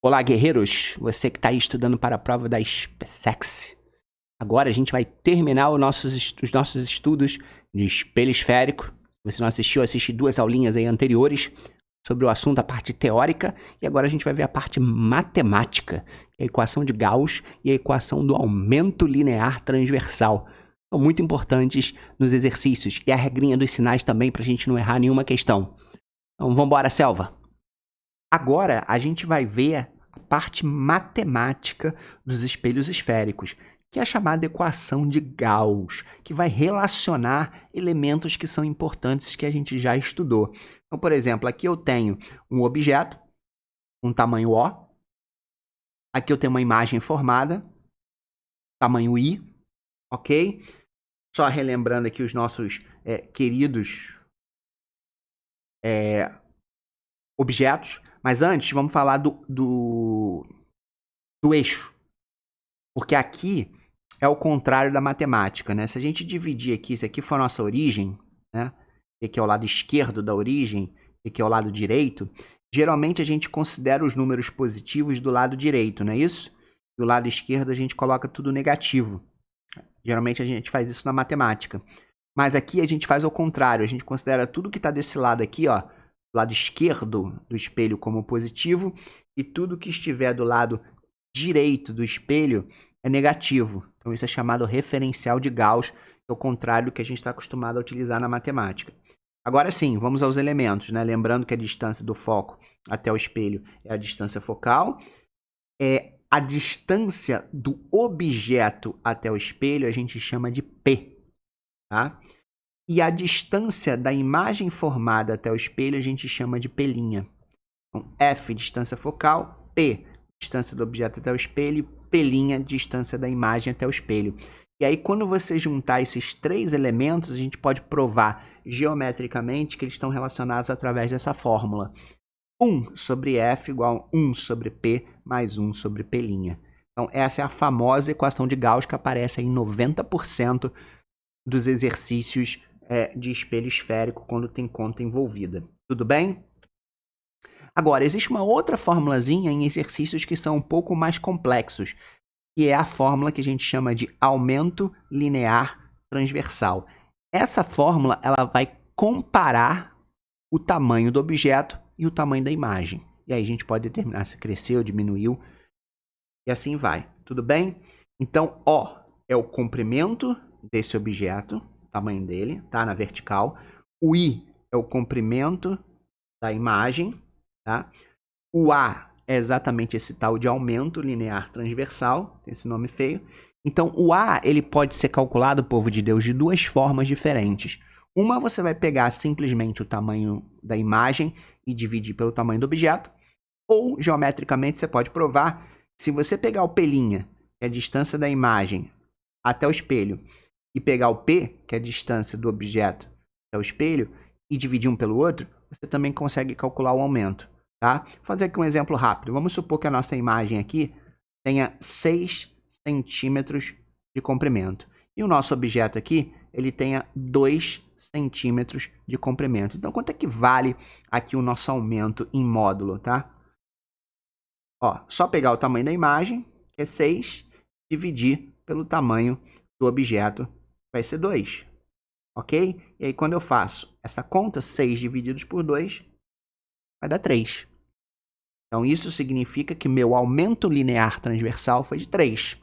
Olá, guerreiros! Você que está aí estudando para a prova da SpaceX. Agora a gente vai terminar os nossos estudos de espelho esférico. Se você não assistiu, assiste 2 aulinhas aí anteriores sobre o assunto, a parte teórica. E agora a gente vai ver a parte matemática, a equação de Gauss e a equação do aumento linear transversal. São muito importantes nos exercícios. E a regrinha dos sinais também, para a gente não errar nenhuma questão. Então vamos embora, selva! Agora a gente vai ver a parte matemática dos espelhos esféricos, que é a chamada equação de Gauss, que vai relacionar elementos que são importantes que a gente já estudou. Então, por exemplo, aqui eu tenho um objeto, um tamanho O. Aqui eu tenho uma imagem formada, tamanho I, ok? Só relembrando aqui os nossos queridos objetos. Mas antes, vamos falar do eixo. Porque aqui é o contrário da matemática, né? Se a gente dividir aqui, isso aqui for a nossa origem, né? Aqui é o lado esquerdo da origem, aqui é o lado direito. Geralmente a gente considera os números positivos do lado direito, não é isso? E o lado esquerdo a gente coloca tudo negativo. Geralmente a gente faz isso na matemática. Mas aqui a gente faz ao contrário. A gente considera tudo que está desse lado aqui, ó, lado esquerdo do espelho como positivo, e tudo que estiver do lado direito do espelho é negativo. Então isso é chamado referencial de Gauss, que é o contrário do que a gente está acostumado a utilizar na matemática. Agora sim, vamos aos elementos, né? Lembrando que a distância do foco até o espelho é a distância focal. A distância do objeto até o espelho a gente chama de P, tá? E a distância da imagem formada até o espelho a gente chama de P'. Então, F, distância focal, P, distância do objeto até o espelho, P', distância da imagem até o espelho. E aí, quando você juntar esses 3 elementos, a gente pode provar geometricamente que eles estão relacionados através dessa fórmula. 1 sobre F igual a 1 sobre P mais 1 sobre P'. Então, essa é a famosa equação de Gauss que aparece em 90% dos exercícios de espelho esférico quando tem conta envolvida. Tudo bem? Agora, existe uma outra formulazinha em exercícios que são um pouco mais complexos, que é a fórmula que a gente chama de aumento linear transversal. Essa fórmula ela vai comparar o tamanho do objeto e o tamanho da imagem. E aí a gente pode determinar se cresceu, diminuiu, e assim vai. Tudo bem? Então, O é o comprimento desse objeto, o tamanho dele, tá? Na vertical. O I é o comprimento da imagem, tá? O A é exatamente esse tal de aumento linear transversal, tem esse nome feio. Então, o A ele pode ser calculado, povo de Deus, de 2 formas diferentes. Uma, você vai pegar simplesmente o tamanho da imagem e dividir pelo tamanho do objeto. Ou, geometricamente, você pode provar que se você pegar o P', que é a distância da imagem até o espelho, e pegar o P, que é a distância do objeto até o espelho, e dividir um pelo outro, você também consegue calcular o aumento, tá? Vou fazer aqui um exemplo rápido. Vamos supor que a nossa imagem aqui tenha 6 centímetros de comprimento. E o nosso objeto aqui, ele tenha 2 centímetros de comprimento. Então, quanto é que vale aqui o nosso aumento em módulo, tá? Ó, só pegar o tamanho da imagem, que é 6, dividir pelo tamanho do objeto, vai ser 2, ok? E aí, quando eu faço essa conta, 6 divididos por 2, vai dar 3. Então, isso significa que meu aumento linear transversal foi de 3.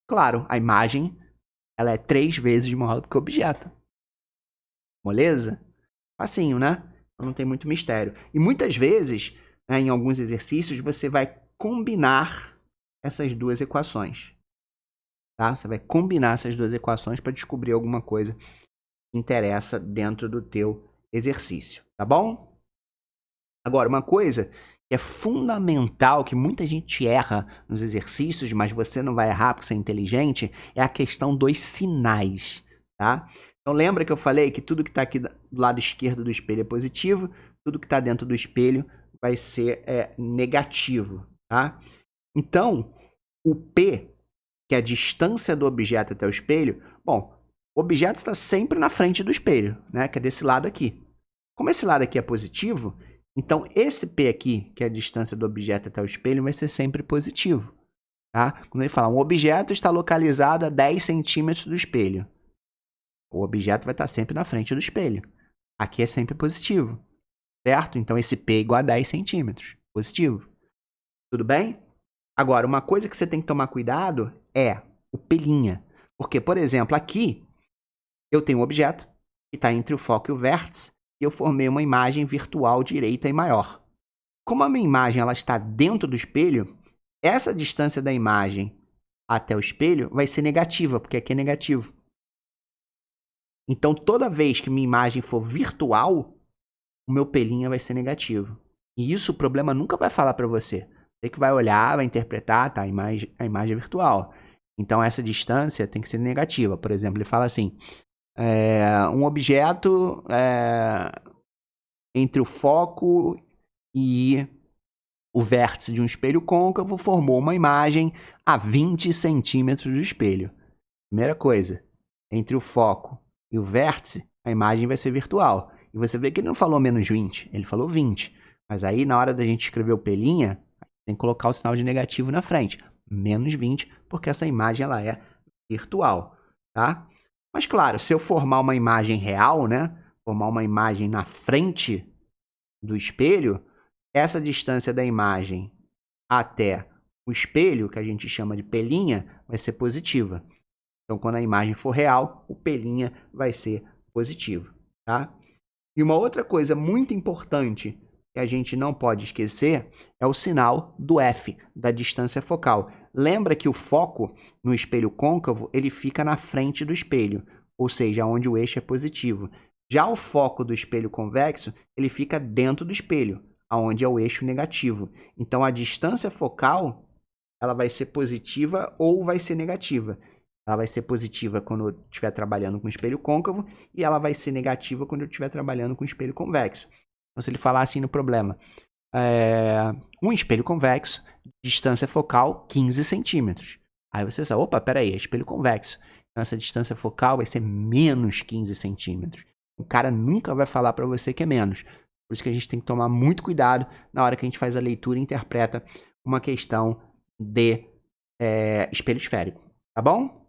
Claro, a imagem ela é 3 vezes maior do que o objeto. Moleza? Facinho, né? Não tem muito mistério. E muitas vezes, né, em alguns exercícios, você vai combinar essas 2 equações. Tá? Você vai combinar essas 2 equações para descobrir alguma coisa que interessa dentro do teu exercício, tá bom? Agora, uma coisa que é fundamental, que muita gente erra nos exercícios, mas você não vai errar porque você é inteligente, é a questão dos sinais, tá? Então, lembra que eu falei que tudo que está aqui do lado esquerdo do espelho é positivo, tudo que está dentro do espelho vai ser negativo, tá? Então, o P, que é a distância do objeto até o espelho, bom, o objeto está sempre na frente do espelho, né? Que é desse lado aqui. Como esse lado aqui é positivo, Então, esse P aqui, que é a distância do objeto até o espelho, vai ser sempre positivo. Tá? Quando ele fala, um objeto está localizado a 10 centímetros do espelho. O objeto vai estar sempre na frente do espelho. Aqui é sempre positivo. Certo? Então, esse P é igual a 10 centímetros. Positivo. Tudo bem? Agora, uma coisa que você tem que tomar cuidado é o pelinha. Porque, por exemplo, aqui eu tenho um objeto que está entre o foco e o vértice e eu formei uma imagem virtual direita e maior. Como a minha imagem ela está dentro do espelho, essa distância da imagem até o espelho vai ser negativa, porque aqui é negativo. Então, toda vez que minha imagem for virtual, o meu pelinha vai ser negativo. E isso o problema nunca vai falar para você. Você que vai olhar, vai interpretar, tá? A imagem é virtual. Então, essa distância tem que ser negativa. Por exemplo, ele fala assim, um objeto entre o foco e o vértice de um espelho côncavo formou uma imagem a 20 centímetros do espelho. Primeira coisa, entre o foco e o vértice, a imagem vai ser virtual. E você vê que ele não falou menos 20, ele falou 20. Mas aí, na hora da gente escrever o pelinha, tem que colocar o sinal de negativo na frente. Menos 20, porque essa imagem ela é virtual, tá? Mas claro, se eu formar uma imagem real, né? Formar uma imagem na frente do espelho, essa distância da imagem até o espelho, que a gente chama de pelinha, vai ser positiva. Então, quando a imagem for real, o pelinha vai ser positivo, tá? E uma outra coisa muito importante que a gente não pode esquecer é o sinal do F, da distância focal. Lembra que o foco no espelho côncavo, ele fica na frente do espelho, ou seja, onde o eixo é positivo. Já o foco do espelho convexo, ele fica dentro do espelho, onde é o eixo negativo. Então, a distância focal, ela vai ser positiva ou vai ser negativa. Ela vai ser positiva quando eu estiver trabalhando com espelho côncavo e ela vai ser negativa quando eu estiver trabalhando com espelho convexo. Então, se ele falar assim no problema, um espelho convexo, distância focal 15 centímetros. Aí você sabe, opa, peraí, é espelho convexo. Então, essa distância focal vai ser menos 15 centímetros. O cara nunca vai falar para você que é menos. Por isso que a gente tem que tomar muito cuidado na hora que a gente faz a leitura e interpreta uma questão de espelho esférico. Tá bom?